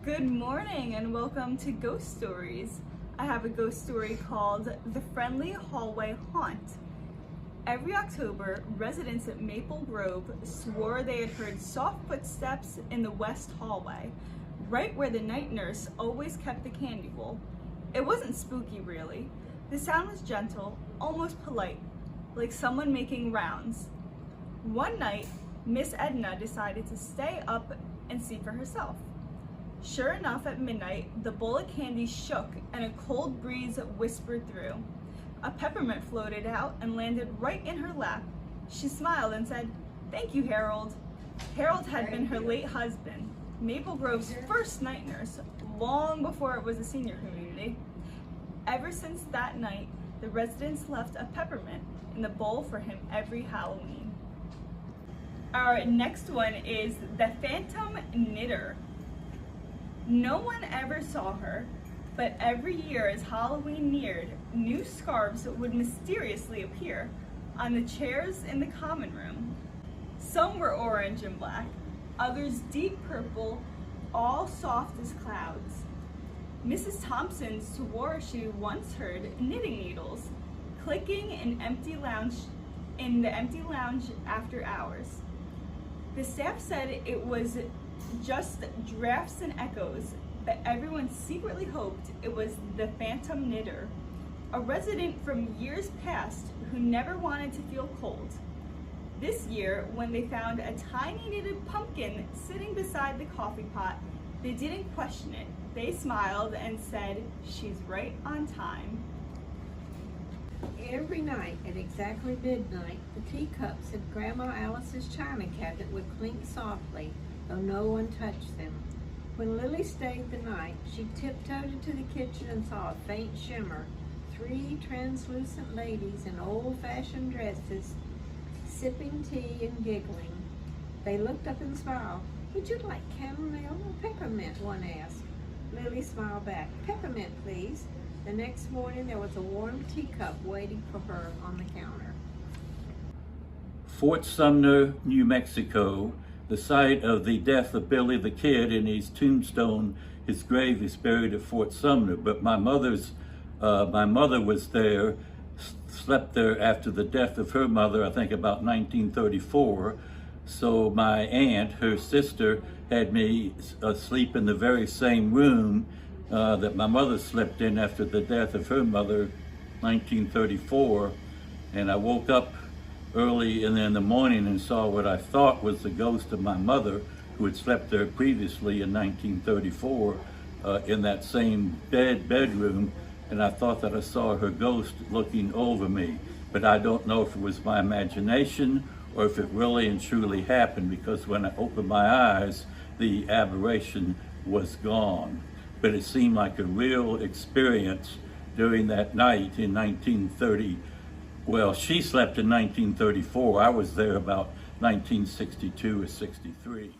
Good morning and welcome to Ghost Stories. I have a ghost story called The Friendly Hallway Haunt. Every October, residents at Maple Grove swore they had heard soft footsteps in the west hallway, right where the night nurse always kept the candy bowl. It wasn't spooky really. The sound was gentle, almost polite, like someone making rounds. One night, Miss Edna decided to stay up and see for herself. Sure enough, at midnight, the bowl of candy shook and a cold breeze whispered through. A peppermint floated out and landed right in her lap. She smiled and said, "Thank you, Harold." Harold had been her late husband, Maple Grove's first night nurse, long before it was a senior community. Ever since that night, the residents left a peppermint in the bowl for him every Halloween. Our next one is the Phantom Knitter. No one ever saw her, but every year as Halloween neared, new scarves would mysteriously appear on the chairs in the common room. Some were orange and black, others deep purple, all soft as clouds. Mrs. Thompson swore she once heard knitting needles clicking in the empty lounge after hours. The staff said it was just drafts and echoes, but everyone secretly hoped it was the Phantom Knitter, a resident from years past who never wanted to feel cold. This year, when they found a tiny knitted pumpkin sitting beside the coffee pot, they didn't question it. They smiled and said, "She's right on time." Every night at exactly midnight, the teacups in Grandma Alice's china cabinet would clink softly, though no one touched them. When Lily stayed the night, she tiptoed into the kitchen and saw a faint shimmer. 3 translucent ladies in old-fashioned dresses, sipping tea and giggling. They looked up and smiled. "Would you like chamomile or peppermint?" one asked. Lily smiled back. "Peppermint, please." The next morning, there was a warm teacup waiting for her on the counter. Fort Sumner, New Mexico, the site of the death of Billy the Kid. In his tombstone, his grave is buried at Fort Sumner. But my mother was there, slept there after the death of her mother, I think about 1934. So my aunt, her sister, had me sleep in the very same room that my mother slept in after the death of her mother, 1934. And I woke up early in the morning and saw what I thought was the ghost of my mother, who had slept there previously in 1934 in that same bedroom. And I thought that I saw her ghost looking over me. But I don't know if it was my imagination or if it really and truly happened, because when I opened my eyes, the aberration was gone. But it seemed like a real experience during that night in 1930. Well, she slept in 1934. I was there about 1962 or 63.